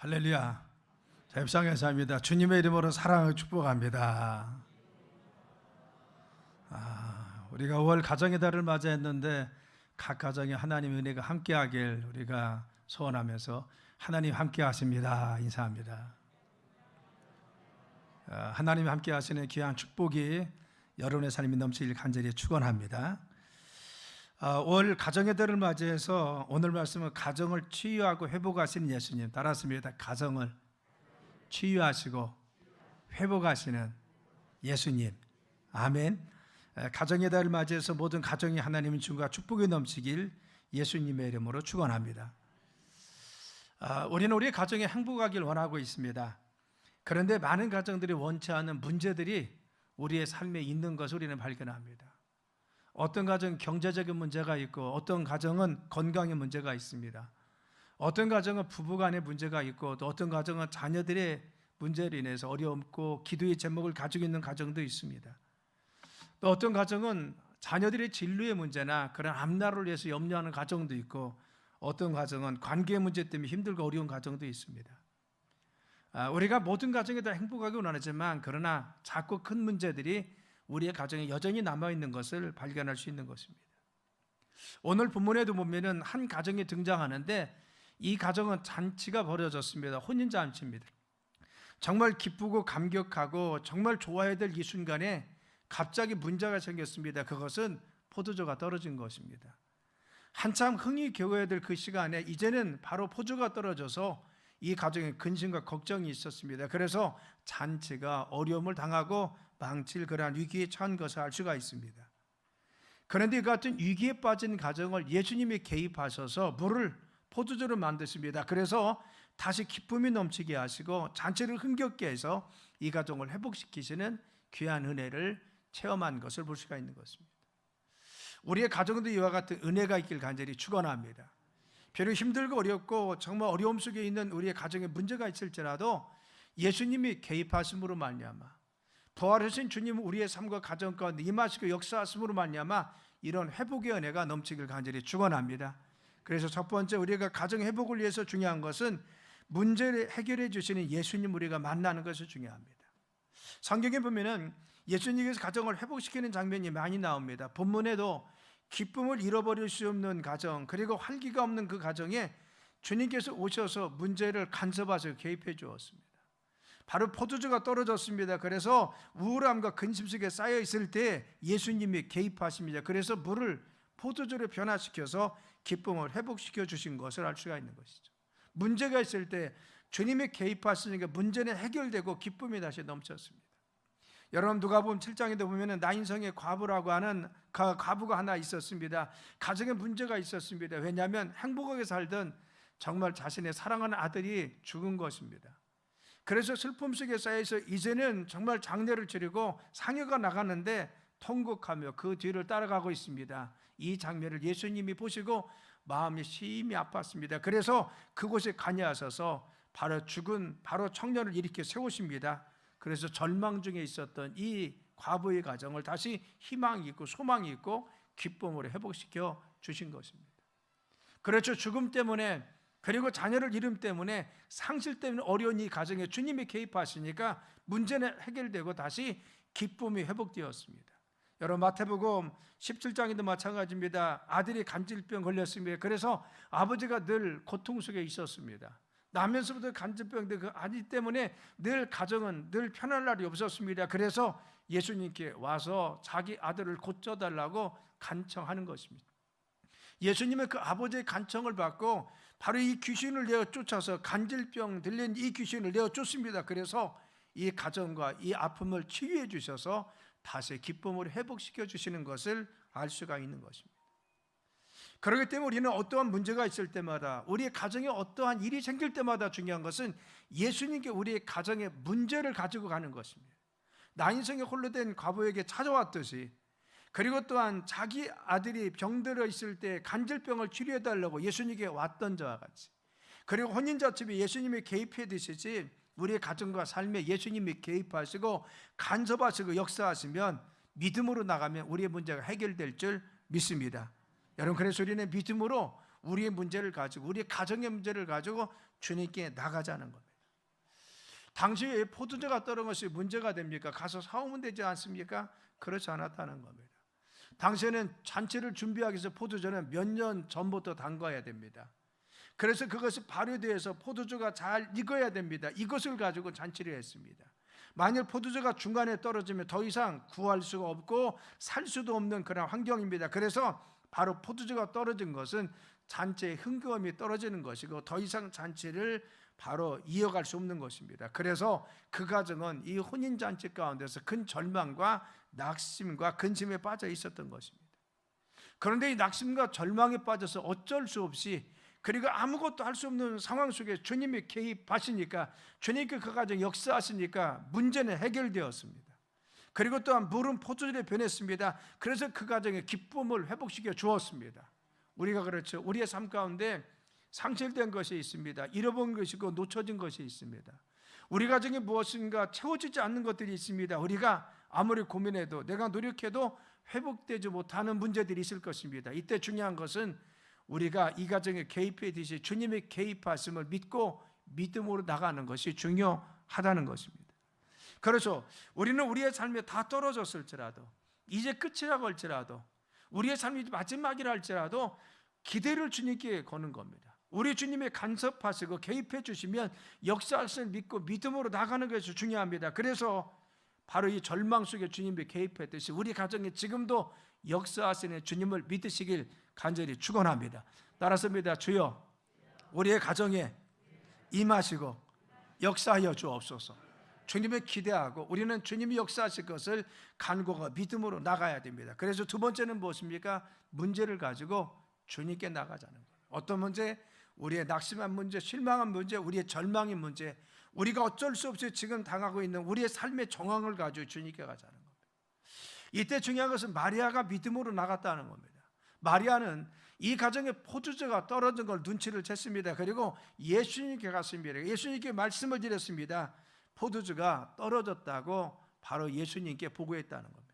할렐루야. 자, 협상회사입니다. 주님의 이름으로 사랑을 축복합니다. 우리가 5월 가정의 달을 맞이했는데 각 가정에 하나님의 은혜가 함께하길 우리가 소원하면서 하나님 함께하십니다 인사합니다. 하나님 함께하시는 귀한 축복이 여러분의 삶이 넘치길 간절히 축원합니다. 5월 가정의 달을 맞이해서 오늘 말씀은 가정을 치유하고 회복하시는 예수님, 따랐습니다. 가정을 치유하시고 회복하시는 예수님, 아멘. 가정의 달을 맞이해서 모든 가정이 하나님의 주님과 축복이 넘치길 예수님의 이름으로 축원합니다. 우리는 우리 가정에 행복하길 원하고 있습니다. 그런데 많은 가정들이 원치 않는 문제들이 우리의 삶에 있는 것을 우리는 발견합니다. 어떤 가정은 경제적인 문제가 있고, 어떤 가정은 건강의 문제가 있습니다. 어떤 가정은 부부간의 문제가 있고, 또 어떤 가정은 자녀들의 문제로 인해서 어렵고 기도의 제목을 가지고 있는 가정도 있습니다. 또 어떤 가정은 자녀들의 진로의 문제나 그런 앞날을 위해서 염려하는 가정도 있고, 어떤 가정은 관계 문제 때문에 힘들고 어려운 가정도 있습니다. 우리가 모든 가정에 다 행복하게 원하지만, 그러나 작고 큰 문제들이 우리의 가정에 여전히 남아있는 것을 발견할 수 있는 것입니다. 오늘 본문에도 보면은 한 가정이 등장하는데, 이 가정은 잔치가 벌어졌습니다. 혼인잔치입니다. 정말 기쁘고 감격하고 정말 좋아해야 될 이 순간에 갑자기 문제가 생겼습니다. 그것은 포도주가 떨어진 것입니다. 한참 흥이 겨워야 될 그 시간에 이제는 바로 포도주가 떨어져서 이 가정에 근심과 걱정이 있었습니다. 그래서 잔치가 어려움을 당하고 망칠 그러한 위기에 처한 것을 알 수가 있습니다. 그런데 이 같은 위기에 빠진 가정을 예수님이 개입하셔서 물을 포도주로 만드십니다. 그래서 다시 기쁨이 넘치게 하시고 잔치를 흥겹게 해서 이 가정을 회복시키시는 귀한 은혜를 체험한 것을 볼 수가 있는 것입니다. 우리의 가정도 이와 같은 은혜가 있길 간절히 축원합니다. 비록 힘들고 어렵고 정말 어려움 속에 있는 우리의 가정에 문제가 있을지라도 예수님이 개입하심으로 말미암아, 부활하신 주님은 우리의 삶과 가정 가운데 임하시고 역사하심으로 말미암아 이런 회복의 은혜가 넘치길 간절히 축원합니다. 그래서 첫 번째, 우리가 가정 회복을 위해서 중요한 것은 문제를 해결해 주시는 예수님 우리가 만나는 것이 중요합니다. 성경에 보면은 예수님께서 가정을 회복시키는 장면이 많이 나옵니다. 본문에도 기쁨을 잃어버릴 수 없는 가정, 그리고 활기가 없는 그 가정에 주님께서 오셔서 문제를 간섭하셔서 개입해 주었습니다. 바로 포도주가 떨어졌습니다. 그래서 우울함과 근심 속에 쌓여 있을 때 예수님이 개입하십니다. 그래서 물을 포도주로 변화시켜서 기쁨을 회복시켜 주신 것을 알 수가 있는 것이죠. 문제가 있을 때 주님이 개입하시니까 문제는 해결되고 기쁨이 다시 넘쳤습니다. 여러분, 누가복음 7장에도 보면은 나인성의 과부라고 하는 과부가 하나 있었습니다. 가정에 문제가 있었습니다. 왜냐하면 행복하게 살던 정말 자신의 사랑하는 아들이 죽은 것입니다. 그래서 슬픔 속에 쌓여서 이제는 정말 장례를 치르고 상여가 나가는데 통곡하며 그 뒤를 따라가고 있습니다. 이 장면을 예수님이 보시고 마음이 심히 아팠습니다. 그래서 그곳에 가냐하셔서 죽은 청년을 일으켜 세우십니다. 그래서 절망 중에 있었던 이 과부의 가정을 다시 희망이 있고 소망이 있고 기쁨으로 회복시켜 주신 것입니다. 그렇죠. 죽음 때문에, 그리고 자녀를 잃음 때문에, 상실 때문에 어려운 이 가정에 주님이 개입하시니까 문제는 해결되고 다시 기쁨이 회복되었습니다. 여러분, 마태복음 17장에도 마찬가지입니다. 아들이 간질병 걸렸습니다. 그래서 아버지가 늘 고통 속에 있었습니다. 나면서부터 간질병인데 그 아기 때문에 늘 가정은 늘 편할 날이 없었습니다. 그래서 예수님께 와서 자기 아들을 고쳐달라고 간청하는 것입니다. 예수님은 그 아버지의 간청을 받고 바로 이 귀신을 내어 쫓아서, 간질병 들린 이 귀신을 내어 쫓습니다. 그래서 이 가정과 이 아픔을 치유해 주셔서 다시 기쁨을 회복시켜 주시는 것을 알 수가 있는 것입니다. 그렇기 때문에 우리는 어떠한 문제가 있을 때마다, 우리의 가정에 어떠한 일이 생길 때마다 중요한 것은 예수님께 우리의 가정의 문제를 가지고 가는 것입니다. 나인성에 홀로 된 과부에게 찾아왔듯이, 그리고 또한 자기 아들이 병들어 있을 때 간질병을 치료해달라고 예수님께 왔던 자와 같이, 그리고 혼인자집에 예수님이 개입해 드시지 우리의 가정과 삶에 예수님이 개입하시고 간섭하시고 역사하시면 믿음으로 나가면 우리의 문제가 해결될 줄 믿습니다. 여러분, 그래서 우리는 믿음으로 우리의 문제를 가지고, 우리의 가정의 문제를 가지고 주님께 나가자는 겁니다. 당시에 포도주가 떨어진 것이 문제가 됩니까? 가서 사오면 되지 않습니까? 그렇지 않았다는 겁니다. 당시에는 잔치를 준비하기 위해서 포도주는 몇 년 전부터 담가야 됩니다. 그래서 그것이 발효되어서 포도주가 잘 익어야 됩니다. 이것을 가지고 잔치를 했습니다. 만일 포도주가 중간에 떨어지면 더 이상 구할 수가 없고 살 수도 없는 그런 환경입니다. 그래서 바로 포도주가 떨어진 것은 잔치의 흥겨움이 떨어지는 것이고 더 이상 잔치를 바로 이어갈 수 없는 것입니다. 그래서 그 가정은 이 혼인잔치 가운데서 큰 절망과 낙심과 근심에 빠져 있었던 것입니다. 그런데 이 낙심과 절망에 빠져서 어쩔 수 없이, 그리고 아무것도 할 수 없는 상황 속에 주님이 개입하시니까, 주님께 그 가정 역사하시니까 문제는 해결되었습니다. 그리고 또한 물은 포도주로 변했습니다. 그래서 그 가정의 기쁨을 회복시켜 주었습니다. 우리가 그렇죠. 우리의 삶 가운데 상실된 것이 있습니다. 잃어버린 것이고 놓쳐진 것이 있습니다. 우리 가정에 무엇인가 채워지지 않는 것들이 있습니다. 우리가 아무리 고민해도, 내가 노력해도 회복되지 못하는 문제들이 있을 것입니다. 이때 중요한 것은 우리가 이 가정에 개입하듯이 주님의 개입하심을 믿고 믿음으로 나가는 것이 중요하다는 것입니다. 그렇죠. 우리는 우리의 삶에 다 떨어졌을지라도, 이제 끝이라고 할지라도, 우리의 삶이 마지막이라 할지라도 기대를 주님께 거는 겁니다. 우리 주님의 간섭하시고 개입해 주시면 역사하심을 믿고 믿음으로 나가는 것이 중요합니다. 그래서 바로 이 절망 속에 주님이 개입했듯이 우리 가정에 지금도 역사하시는 주님을 믿으시길 간절히 축원합니다. 따라서입니다. 주여, 우리의 가정에 임하시고 역사하여 주옵소서. 주님을 기대하고 우리는 주님이 역사하실 것을 간구하고 믿음으로 나가야 됩니다. 그래서 두 번째는 무엇입니까? 문제를 가지고 주님께 나가자는 거예요. 어떤 문제? 우리의 낙심한 문제, 실망한 문제, 우리의 절망의 문제, 우리가 어쩔 수 없이 지금 당하고 있는 우리의 삶의 정황을 가지고 주님께 가자는 겁니다. 이때 중요한 것은 마리아가 믿음으로 나갔다는 겁니다. 마리아는 이 가정에 포도주가 떨어진 걸 눈치를 챘습니다. 그리고 예수님께 갔습니다. 예수님께 말씀을 드렸습니다. 포도주가 떨어졌다고 바로 예수님께 보고했다는 겁니다.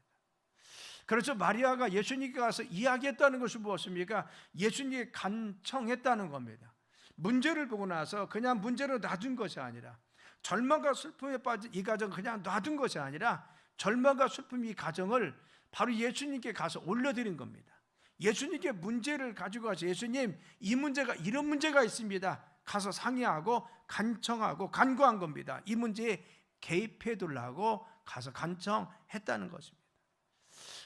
그렇죠. 마리아가 예수님께 가서 이야기했다는 것이 무엇입니까? 예수님께 간청했다는 겁니다. 문제를 보고 나서 그냥 문제로 놔둔 것이 아니라, 절망과 슬픔에 빠진 이 가정을 그냥 놔둔 것이 아니라, 절망과 슬픔 이 가정을 바로 예수님께 가서 올려드린 겁니다. 예수님께 문제를 가지고 가서, 예수님, 이 문제가 이런 문제가 있습니다. 가서 상의하고 간청하고 간구한 겁니다. 이 문제에 개입해 두려고 가서 간청했다는 것입니다.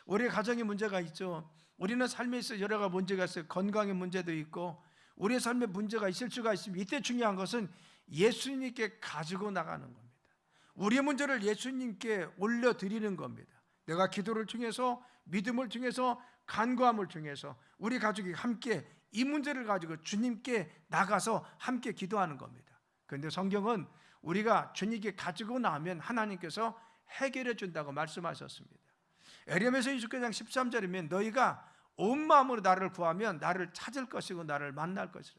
우리 가정에 문제가 있죠. 우리는 삶에 있어 여러 가지 문제가 있어요. 건강의 문제도 있고 우리의 삶에 문제가 있을 수가 있습니다. 이때 중요한 것은 예수님께 가지고 나가는 겁니다. 우리의 문제를 예수님께 올려드리는 겁니다. 내가 기도를 통해서, 믿음을 통해서, 간구함을 통해서 우리 가족이 함께 이 문제를 가지고 주님께 나가서 함께 기도하는 겁니다. 그런데 성경은 우리가 주님께 가지고 나면 하나님께서 해결해 준다고 말씀하셨습니다. 에레미야 29장 13절이면 너희가 온 마음으로 나를 구하면 나를 찾을 것이고 나를 만날 것이라.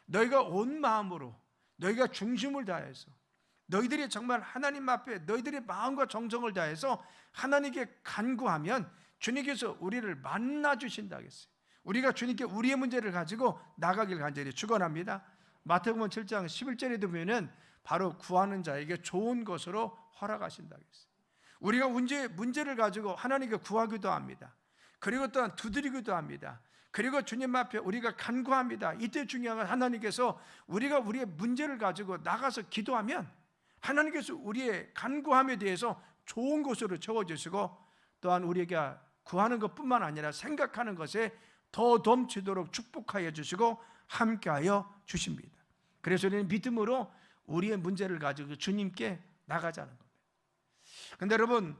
너희가 온 마음으로, 너희가 중심을 다해서, 너희들이 정말 하나님 앞에 너희들의 마음과 정성을 다해서 하나님께 간구하면 주님께서 우리를 만나 주신다 했어요. 우리가 주님께 우리의 문제를 가지고 나가길 간절히 축원합니다. 마태복음 7장 11절에 보면은 바로 구하는 자에게 좋은 것으로 허락하신다 했어요. 우리가 문제를 가지고 하나님께 구하기도 합니다. 그리고 또한 두드리기도 합니다. 그리고 주님 앞에 우리가 간구합니다. 이때 중요한 건 하나님께서 우리가 우리의 문제를 가지고 나가서 기도하면 하나님께서 우리의 간구함에 대해서 좋은 것으로 채워주시고, 또한 우리에게 구하는 것뿐만 아니라 생각하는 것에 더 넘치도록 축복하여 주시고 함께하여 주십니다. 그래서 우리는 믿음으로 우리의 문제를 가지고 주님께 나가자는 겁니다. 그런데 여러분,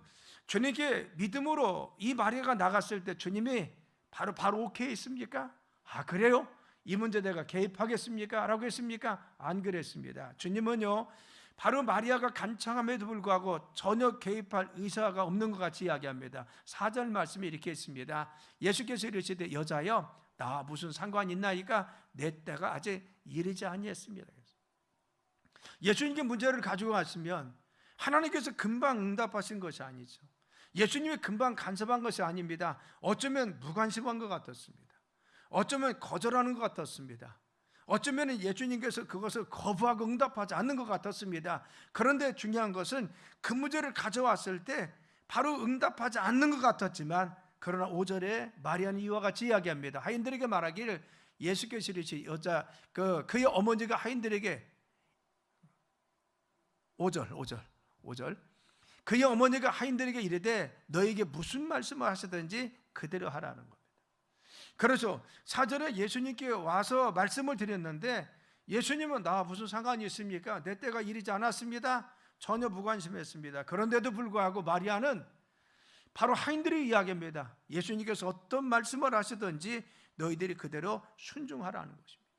주님께 믿음으로 이 마리아가 나갔을 때 주님이 바로 오케이 했습니까? 아, 그래요? 이 문제 내가 개입하겠습니까? 라고 했습니까? 안 그랬습니다. 주님은요, 바로 마리아가 간청함에도 불구하고 전혀 개입할 의사가 없는 것 같이 이야기합니다. 4절 말씀이 이렇게 있습니다. 예수께서 이르시되 여자여 나와 무슨 상관이 있나이까? 내 때가 아직 이르지 아니했습니다. 예수님께 문제를 가지고 왔으면 하나님께서 금방 응답하신 것이 아니죠. 예수님이 금방 간섭한 것이 아닙니다. 어쩌면 무관심한 것 같았습니다. 어쩌면 거절하는 것 같았습니다. 어쩌면 예수님께서 그것을 거부하고 응답하지 않는 것 같았습니다. 그런데 중요한 것은 그 문제를 가져왔을 때 바로 응답하지 않는 것 같았지만, 그러나 5절에 마리아는 이와 같이 이야기합니다. 하인들에게 말하기를, 예수께서 이르시 여자 그의 어머니가 하인들에게 5절 그의 어머니가 하인들에게 이르되 너에게 무슨 말씀을 하시든지 그대로 하라는 겁니다. 그렇죠. 4절에 예수님께 와서 말씀을 드렸는데 예수님은 나 무슨 상관이 있습니까? 내 때가 이르지 않았습니다. 전혀 무관심했습니다. 그런데도 불구하고 마리아는 바로 하인들의 이야기입니다. 예수님께서 어떤 말씀을 하시든지 너희들이 그대로 순종하라는 것입니다.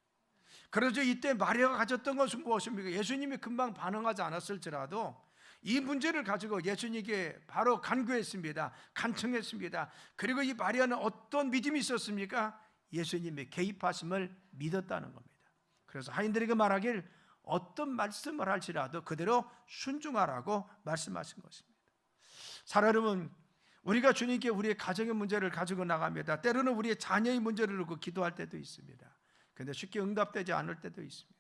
그래서 이때 마리아가 가졌던 것은 무엇입니까? 예수님이 금방 반응하지 않았을지라도 이 문제를 가지고 예수님께 바로 간구했습니다. 간청했습니다. 그리고 이 마리아는 어떤 믿음이 있었습니까? 예수님의 개입하심을 믿었다는 겁니다. 그래서 하인들에게 말하길 어떤 말씀을 할지라도 그대로 순종하라고 말씀하신 것입니다. 사랑 여러분, 우리가 주님께 우리의 가정의 문제를 가지고 나갑니다. 때로는 우리의 자녀의 문제를 놓고 기도할 때도 있습니다. 그런데 쉽게 응답되지 않을 때도 있습니다.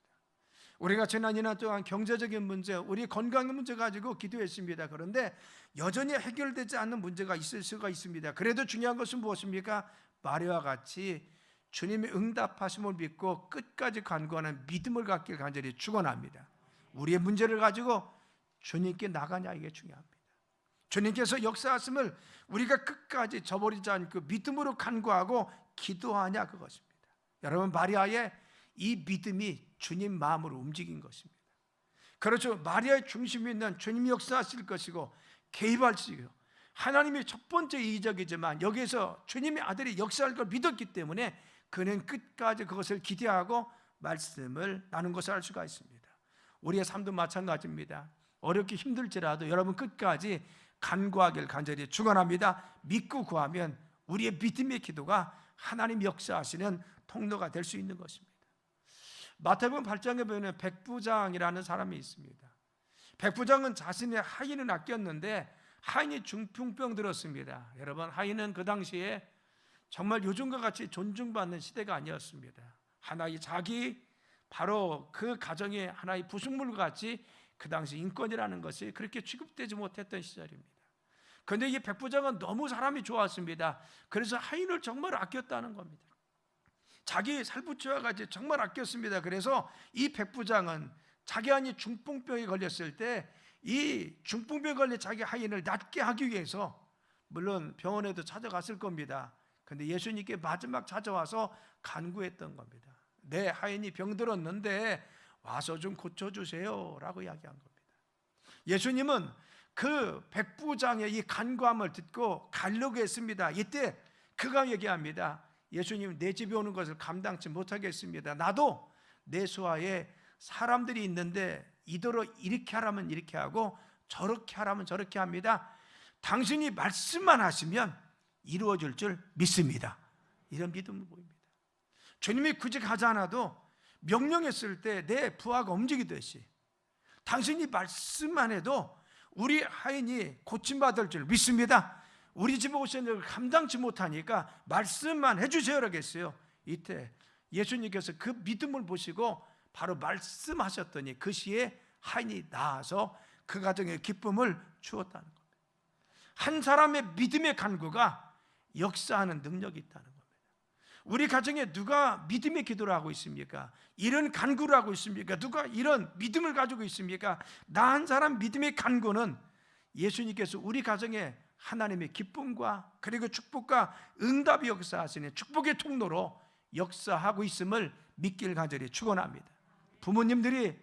우리가 지난 2년 동안 경제적인 문제, 우리 건강의 문제 가지고 기도했습니다. 그런데 여전히 해결되지 않는 문제가 있을 수가 있습니다. 그래도 중요한 것은 무엇입니까? 마리아와 같이 주님의 응답하심을 믿고 끝까지 간구하는 믿음을 갖길 간절히 축원합니다. 우리의 문제를 가지고 주님께 나가냐, 이게 중요합니다. 주님께서 역사하심을 우리가 끝까지 저버리지 않고 믿음으로 간구하고 기도하냐, 그것입니다. 여러분, 마리아의 이 믿음이 주님 마음으로 움직인 것입니다. 그렇죠. 마리아의 중심에 있는 주님이 역사하실 것이고 개입하시고, 하나님이 첫 번째 이적이지만 여기에서 주님의 아들이 역사할 걸 믿었기 때문에 그는 끝까지 그것을 기대하고 말씀을 나눈 것을 알 수가 있습니다. 우리의 삶도 마찬가지입니다. 어렵게 힘들지라도 여러분 끝까지 간구하길 간절히 축원합니다. 믿고 구하면 우리의 믿음의 기도가 하나님 역사하시는 통로가 될 수 있는 것입니다. 마태복음 8장에 보면 백부장이라는 사람이 있습니다. 백부장은 자신의 하인을 아꼈는데 하인이 중풍병 들었습니다. 여러분, 하인은 그 당시에 정말 요즘과 같이 존중받는 시대가 아니었습니다. 하나의 자기, 바로 그 가정의 하나의 부속물과 같이 그 당시 인권이라는 것이 그렇게 취급되지 못했던 시절입니다. 그런데 이 백부장은 너무 사람이 좋았습니다. 그래서 하인을 정말 아꼈다는 겁니다. 자기 살부처와 같이 정말 아꼈습니다. 그래서 이 백부장은 자기 하인이 중풍병에 걸렸을 때 이 중풍병에 걸린 자기 하인을 낫게 하기 위해서 물론 병원에도 찾아갔을 겁니다. 그런데 예수님께 마지막 찾아와서 간구했던 겁니다. 내 하인이 병들었는데 와서 좀 고쳐주세요 라고 이야기한 겁니다. 예수님은 그 백부장의 이 간구함을 듣고 가려고 했습니다. 이때 그가 얘기합니다. 예수님, 내 집에 오는 것을 감당치 못하겠습니다. 나도 내 수하에 사람들이 있는데 이대로 이렇게 하라면 이렇게 하고 저렇게 하라면 저렇게 합니다. 당신이 말씀만 하시면 이루어질 줄 믿습니다. 이런 믿음을 보입니다. 주님이 굳이 가지 않아도 명령했을 때 내 부하가 움직이듯이 당신이 말씀만 해도 우리 하인이 고침받을 줄 믿습니다. 우리 집에 오시는 걸 감당치 못하니까 말씀만 해주세요 라겠어요. 이때 예수님께서 그 믿음을 보시고 바로 말씀하셨더니 그 시에 하인이 나아서 그 가정에 기쁨을 주었다는 겁니다. 한 사람의 믿음의 간구가 역사하는 능력이 있다는 겁니다. 우리 가정에 누가 믿음의 기도를 하고 있습니까? 이런 간구를 하고 있습니까? 누가 이런 믿음을 가지고 있습니까? 나 한 사람 믿음의 간구는 예수님께서 우리 가정에 하나님의 기쁨과 그리고 축복과 응답이 역사하시는 축복의 통로로 역사하고 있음을 믿길 간절히 축원합니다. 부모님들이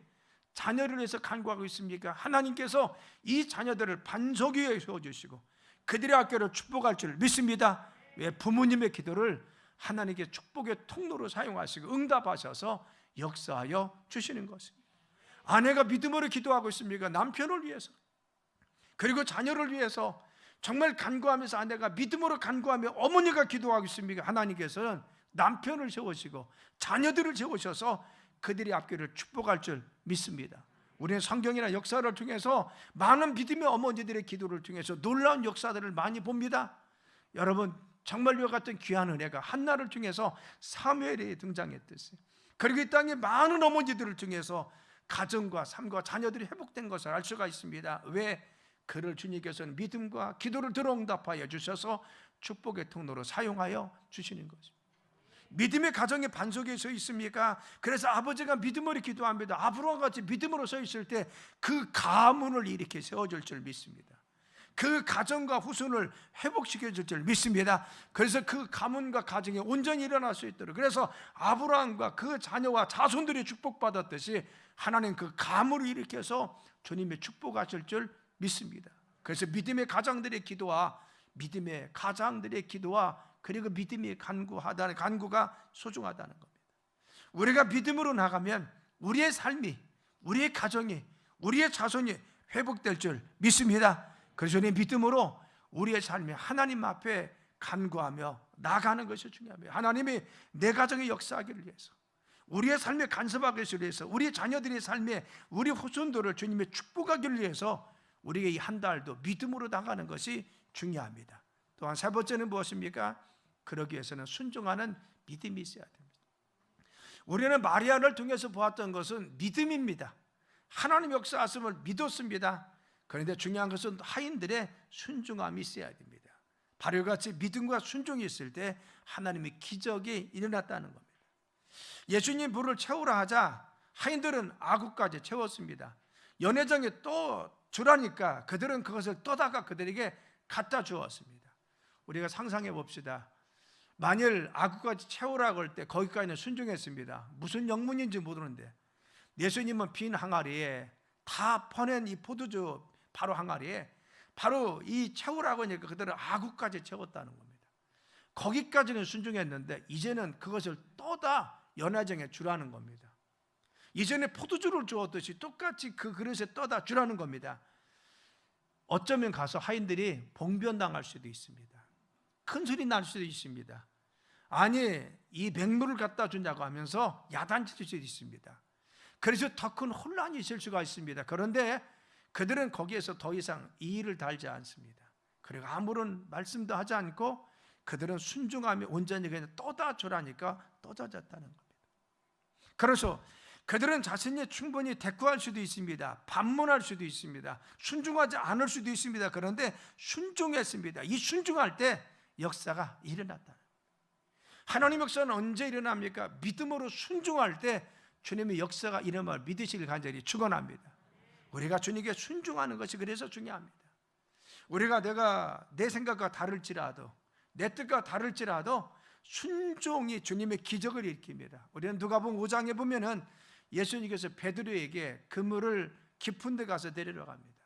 자녀를 위해서 간구하고 있습니까? 하나님께서 이 자녀들을 반석 위에 세워주시고 그들의 학교를 축복할 줄 믿습니다. 왜? 부모님의 기도를 하나님께 축복의 통로로 사용하시고 응답하셔서 역사하여 주시는 것입니다. 아내가 믿음으로 기도하고 있습니까? 남편을 위해서, 그리고 자녀를 위해서 정말 간구하면서 아내가 믿음으로 간구하며 어머니가 기도하고 있습니까? 하나님께서는 남편을 세우시고 자녀들을 세우셔서 그들의 앞길을 축복할 줄 믿습니다. 우리는 성경이나 역사를 통해서 많은 믿음의 어머니들의 기도를 통해서 놀라운 역사들을 많이 봅니다. 여러분, 정말 이와 같은 귀한 은혜가 한나를 통해서 사무엘에 등장했듯이, 그리고 이 땅에 많은 어머니들을 통해서 가정과 삶과 자녀들이 회복된 것을 알 수가 있습니다. 왜? 그를 주님께서는 믿음과 기도를 들어응답하여 주셔서 축복의 통로로 사용하여 주시는 것입니다. 믿음의 가정의 반석에 서 있습니까? 그래서 아버지가 믿음으로 기도합니다. 아브라함과 같이 믿음으로 서 있을 때 그 가문을 일으켜 세워줄 줄 믿습니다. 그 가정과 후손을 회복시켜 줄 줄 믿습니다. 그래서 그 가문과 가정이 온전히 일어날 수 있도록, 그래서 아브라함과 그 자녀와 자손들이 축복받았듯이 하나님 그 가문을 일으켜서 주님의 축복하실 줄 믿습니다. 그래서 믿음의 가장들의 기도와 그리고 믿음이 간구가 소중하다는 겁니다. 우리가 믿음으로 나가면 우리의 삶이, 우리의 가정이, 우리의 자손이 회복될 줄 믿습니다. 그래서 우리 믿음으로 우리의 삶이 하나님 앞에 간구하며 나가는 것이 중요합니다. 하나님이 내 가정의 역사하기를 위해서, 우리의 삶에 간섭하기 위해서, 우리 자녀들의 삶에 우리 후손들을 주님의 축복하기를 위해서 우리에게 이 한 달도 믿음으로 나가는 것이 중요합니다. 또한 세 번째는 무엇입니까? 그러기 위해서는 순종하는 믿음이 있어야 됩니다. 우리는 마리아를 통해서 보았던 것은 믿음입니다. 하나님 역사하심을 믿었습니다. 그런데 중요한 것은 하인들의 순종함이 있어야 됩니다. 바로 같이 믿음과 순종이 있을 때 하나님의 기적이 일어났다는 겁니다. 예수님 불을 채우라 하자 하인들은 아구까지 채웠습니다. 연회장에 또 주라니까 그들은 그것을 떠다가 그들에게 갖다 주었습니다. 우리가 상상해 봅시다. 만일 아구까지 채우라고 할 때 거기까지는 순종했습니다. 무슨 영문인지 모르는데 예수님은 빈 항아리에 다 퍼낸 이 포도주 바로 항아리에 바로 이 채우라고 하니까 그들은 아구까지 채웠다는 겁니다. 거기까지는 순종했는데 이제는 그것을 떠다 연회장에 주라는 겁니다. 이전에 포도주를 주었듯이 똑같이 그 그릇에 떠다 주라는 겁니다. 어쩌면 가서 하인들이 봉변당할 수도 있습니다. 큰 소리 날 수도 있습니다. 아니 이 맹물을 갖다 주냐고 하면서 야단칠 수도 있습니다. 그래서 더 큰 혼란이 있을 수가 있습니다. 그런데 그들은 거기에서 더 이상 이의를 달지 않습니다. 그리고 아무런 말씀도 하지 않고 그들은 순종하며 온전히 그냥 떠다 주라니까 떠다졌다는 겁니다. 그래서 그들은 자신이 충분히 대꾸할 수도 있습니다. 반문할 수도 있습니다. 순종하지 않을 수도 있습니다. 그런데 순종했습니다. 이 순종할 때 역사가 일어났다. 하나님 역사는 언제 일어납니까? 믿음으로 순종할 때 주님의 역사가 일어남을 믿으시길 간절히 축원합니다. 우리가 주님께 순종하는 것이 그래서 중요합니다. 우리가 내 생각과 다를지라도, 내 뜻과 다를지라도 순종이 주님의 기적을 일으킵니다. 우리는 누가복음 5장에 보면은 예수님께서 베드로에게 그물을 깊은 데 가서 데리러 갑니다.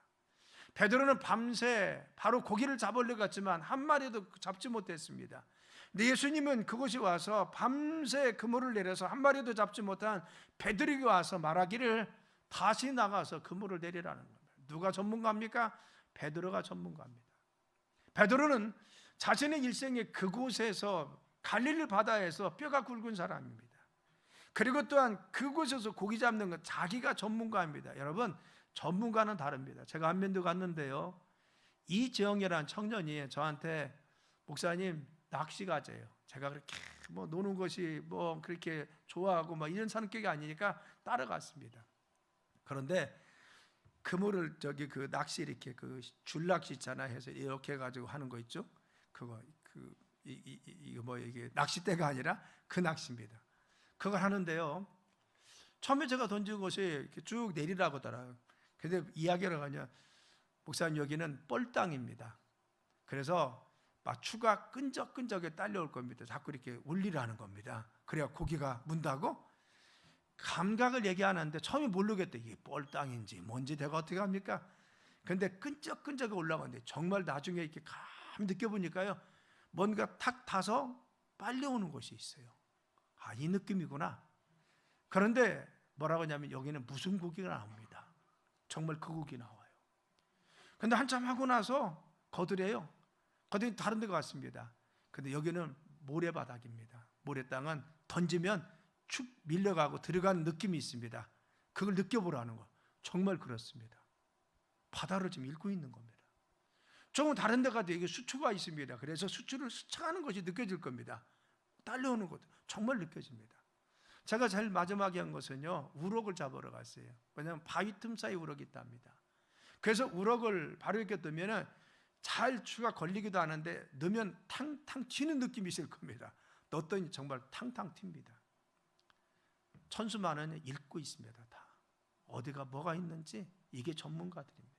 베드로는 밤새 바로 고기를 잡으려고 갔지만 한 마리도 잡지 못했습니다. 근데 예수님은 그곳에 와서 밤새 그물을 내려서 한 마리도 잡지 못한 베드로에게 와서 말하기를 다시 나가서 그물을 내리라는 겁니다. 누가 전문가입니까? 베드로가 전문가입니다. 베드로는 자신의 일생에 그곳에서 갈릴리 바다에서 뼈가 굵은 사람입니다. 그리고 또한 그곳에서 고기 잡는 건 자기가 전문가입니다. 여러분, 전문가는 다릅니다. 제가 안면도 갔는데요, 이지영이라는 청년이 저한테 목사님 낚시 가재요. 제가 그렇게 뭐 노는 것이 뭐 그렇게 좋아하고 뭐 이런 성격이 아니니까 따라갔습니다. 그런데 그물을 그 낚시 이렇게 그 줄낚시 있잖아 해서 이렇게 해가지고 하는 거 있죠. 이거 이게 낚싯대가 아니라 그 낚시입니다. 그걸 하는데요, 처음에 제가 던진 곳이 이렇게 쭉 내리라고 하더라고요. 근데 이야기를 하냐, 목사님 여기는 뻘땅입니다. 그래서 막 추가 끈적끈적에 딸려올 겁니다. 자꾸 이렇게 울리라는 겁니다. 그래야 고기가 문다고. 감각을 얘기하는데 처음에 모르겠대. 이게 뻘땅인지 뭔지 내가 어떻게 합니까? 근데 끈적끈적에 올라가는데 정말 나중에 이렇게 감 느껴보니까요, 뭔가 탁 타서 빨려오는 곳이 있어요. 아, 이 느낌이구나. 그런데 뭐라고 하냐면 여기는 무슨 고기가 나옵니다. 정말 그 고기 나와요. 근데 한참 하고 나서 거들해요. 거들이 다른 데 갔습니다. 근데 여기는 모래바닥입니다. 모래땅은 던지면 축 밀려가고 들어가는 느낌이 있습니다. 그걸 느껴보라는 거. 정말 그렇습니다. 바다를 지금 읽고 있는 겁니다. 조금 다른 데 가도 이게 수초가 있습니다. 그래서 수초를 스쳐가는 것이 느껴질 겁니다. 딸려오는 것도 정말 느껴집니다. 제가 제일 마지막에 한 것은요, 우럭을 잡으러 갔어요. 왜냐하면 바위 틈 사이 우럭이 있답니다. 그래서 우럭을 바로 이렇게 넣으면 잘 추가 걸리기도 하는데 넣으면 탕탕 튀는 느낌이 있을 겁니다. 넣었더니 정말 탕탕 튑니다. 천수만은 읽고 있습니다. 다 어디가 뭐가 있는지 이게 전문가들입니다.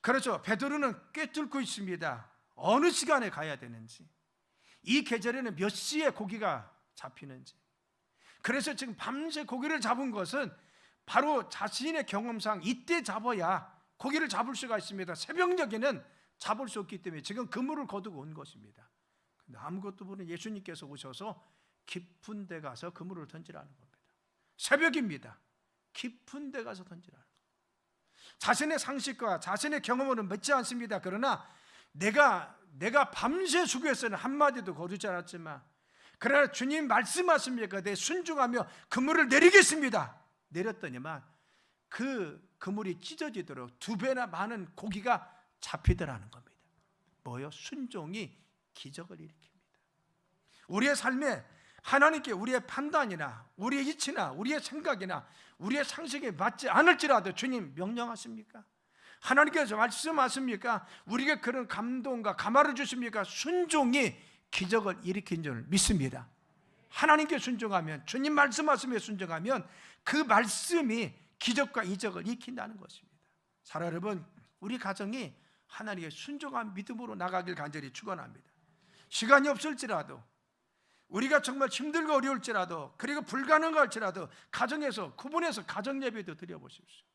그렇죠. 베드로는 꿰뚫고 있습니다. 어느 시간에 가야 되는지, 이 계절에는 몇 시에 고기가 잡히는지. 그래서 지금 밤새 고기를 잡은 것은 바로 자신의 경험상 이때 잡아야 고기를 잡을 수가 있습니다. 새벽녘에는 잡을 수 없기 때문에 지금 그물을 거두고 온 것입니다. 근데 아무것도 모르는 예수님께서 오셔서 깊은 데 가서 그물을 던지라는 겁니다. 새벽입니다. 깊은 데 가서 던지라는 겁니다. 자신의 상식과 자신의 경험으로는 맺지 않습니다. 그러나 내가 밤새 수고했어는 한마디도 거두지 않았지만, 그러나 주님 말씀하십니까? 내 순종하며 그물을 내리겠습니다. 내렸더니만 그 그물이 찢어지도록 2배나 많은 고기가 잡히더라는 겁니다. 뭐요? 순종이 기적을 일으킵니다. 우리의 삶에 하나님께 우리의 판단이나 우리의 이치나 우리의 생각이나 우리의 상식에 맞지 않을지라도 주님 명령하십니까? 하나님께서 말씀하십니까? 우리에게 그런 감동과 감화를 주십니까? 순종이 기적을 일으킨 줄 믿습니다. 하나님께 순종하면, 주님 말씀하시며 순종하면 그 말씀이 기적과 이적을 일으킨다는 것입니다. 사랑 여러분, 우리 가정이 하나님께 순종한 믿음으로 나가길 간절히 축원합니다. 시간이 없을지라도, 우리가 정말 힘들고 어려울지라도, 그리고 불가능할지라도 가정에서 구분해서 가정 예배도 드려보십시오.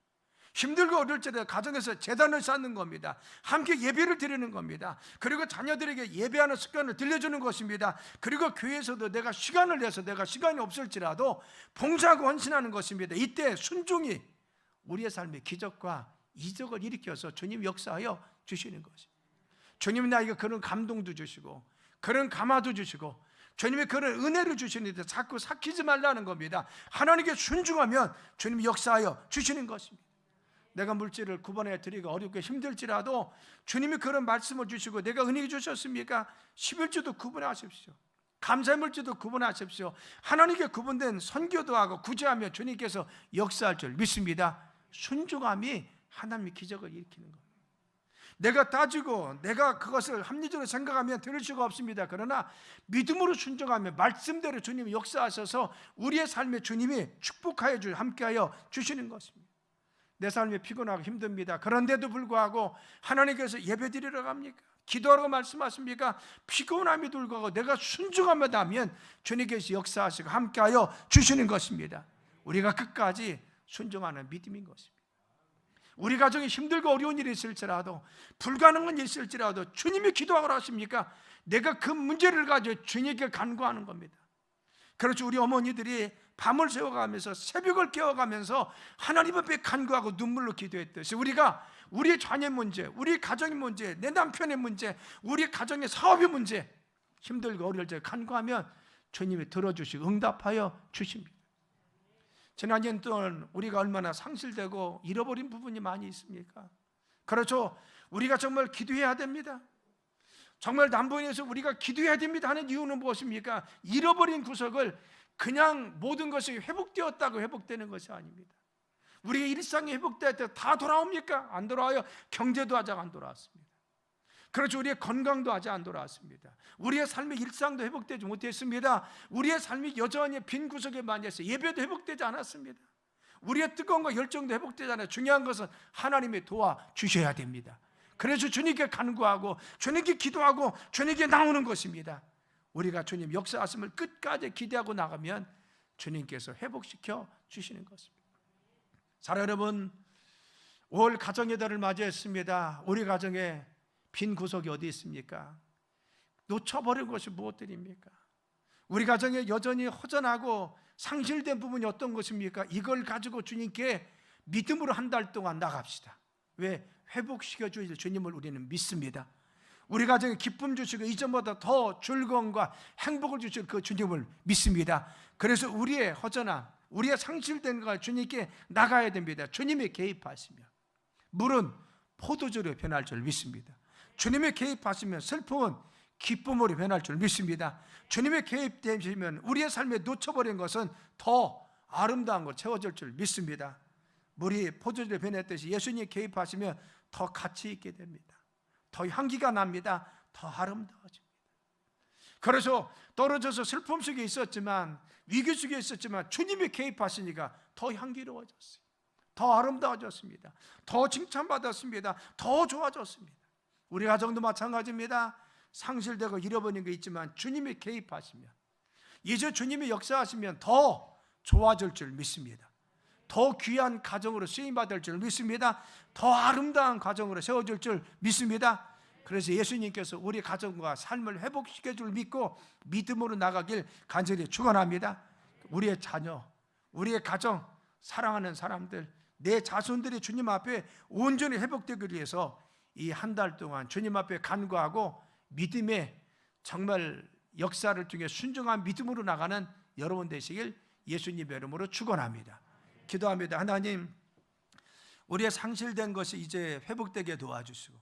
힘들고 어려울지라도 가정에서 제단을 쌓는 겁니다. 함께 예배를 드리는 겁니다. 그리고 자녀들에게 예배하는 습관을 들려주는 것입니다. 그리고 교회에서도 내가 시간을 내서, 내가 시간이 없을지라도 봉사하고 헌신하는 것입니다. 이때 순종이 우리의 삶에 기적과 이적을 일으켜서 주님 역사하여 주시는 것입니다. 주님이 나에게 그런 감동도 주시고 그런 감화도 주시고 주님이 그런 은혜를 주시는데 자꾸 삭히지 말라는 겁니다. 하나님께 순종하면 주님이 역사하여 주시는 것입니다. 내가 물질을 구분해 드리기가 어렵고 힘들지라도 주님이 그런 말씀을 주시고 내가 은혜 주셨습니까? 11주도 구분하십시오. 감사의 물질도 구분하십시오. 하나님께 구분된 선교도 하고 구제하며 주님께서 역사할 줄 믿습니다. 순종함이 하나님의 기적을 일으키는 겁니다. 내가 따지고 내가 그것을 합리적으로 생각하면 들을 수가 없습니다. 그러나 믿음으로 순종하면 말씀대로 주님이 역사하셔서 우리의 삶에 주님이 축복하여 함께하여 주시는 것입니다. 내 삶이 피곤하고 힘듭니다. 그런데도 불구하고 하나님께서 예배드리러 갑니까? 기도하라고 말씀하십니까? 피곤함이 불구하고 내가 순종하며 하면 주님께서 역사하시고 함께하여 주시는 것입니다. 우리가 끝까지 순종하는 믿음인 것입니다. 우리 가정에 힘들고 어려운 일이 있을지라도, 불가능한 일이 있을지라도 주님이 기도하라고 하십니까? 내가 그 문제를 가지고 주님께 간구하는 겁니다. 그렇죠. 우리 어머니들이 밤을 새워가면서 새벽을 깨워가면서 하나님 앞에 간구하고 눈물로 기도했듯이 우리가 우리의 자녀의 문제, 우리 가정의 문제, 내 남편의 문제, 우리 가정의 사업의 문제, 힘들고 어려울 때 간구하면 주님이 들어주시고 응답하여 주십니다. 지난 년 동안 우리가 얼마나 상실되고 잃어버린 부분이 많이 있습니까? 그렇죠. 우리가 정말 기도해야 됩니다. 정말 남부에서 우리가 기도해야 됩니다 하는 이유는 무엇입니까? 잃어버린 구석을 그냥 모든 것이 회복되었다고 회복되는 것이 아닙니다. 우리의 일상이 회복될 때 다 돌아옵니까? 안 돌아와요. 경제도 아직 안 돌아왔습니다. 그렇죠. 우리의 건강도 아직 안 돌아왔습니다. 우리의 삶의 일상도 회복되지 못했습니다. 우리의 삶이 여전히 빈 구석에 많이 있어요. 예배도 회복되지 않았습니다. 우리의 뜨거움과 열정도 회복되지 않아요. 중요한 것은 하나님이 도와주셔야 됩니다. 그래서 주님께 간구하고 주님께 기도하고 주님께 나오는 것입니다. 우리가 주님 역사하심을 끝까지 기대하고 나가면 주님께서 회복시켜 주시는 것입니다. 사랑 여러분, 5월 가정의 달을 맞이했습니다. 우리 가정에 빈 구석이 어디 있습니까? 놓쳐버린 것이 무엇들입니까? 우리 가정에 여전히 허전하고 상실된 부분이 어떤 것입니까? 이걸 가지고 주님께 믿음으로 한 달 동안 나갑시다. 왜? 회복시켜 주실 주님을 우리는 믿습니다. 우리 가정에 기쁨 주시고 이전보다 더 즐거움과 행복을 주실 그 주님을 믿습니다. 그래서 우리의 허전함, 우리의 상실된 것 주님께 나가야 됩니다. 주님이 개입하시며 물은 포도주로 변할 줄 믿습니다. 주님의 개입하시면 슬픔은 기쁨으로 변할 줄 믿습니다. 주님의 개입되시면 우리의 삶에 놓쳐버린 것은 더 아름다운 걸 채워질 줄 믿습니다. 물이 포도주로 변했듯이 예수님 개입하시면 더 가치 있게 됩니다. 더 향기가 납니다. 더 아름다워집니다. 그래서 떨어져서 슬픔 속에 있었지만, 위기 속에 있었지만 주님이 개입하시니까 더 향기로워졌어요. 더 아름다워졌습니다. 더 칭찬받았습니다. 더 좋아졌습니다. 우리 가정도 마찬가지입니다. 상실되고 잃어버린 게 있지만 주님이 개입하시면, 이제 주님이 역사하시면 더 좋아질 줄 믿습니다. 더 귀한 가정으로 쓰임받을 줄 믿습니다. 더 아름다운 가정으로 세워질 줄 믿습니다. 그래서 예수님께서 우리 가정과 삶을 회복시켜 줄 믿고 믿음으로 나가길 간절히 축원합니다. 우리의 자녀, 우리의 가정, 사랑하는 사람들, 내 자손들이 주님 앞에 온전히 회복되기 위해서 이 한 달 동안 주님 앞에 간구하고 믿음의 정말 역사를 통해 순종한 믿음으로 나가는 여러분 되시길 예수님의 이름으로 축원합니다. 기도합니다. 하나님, 우리의 상실된 것이 이제 회복되게 도와주시고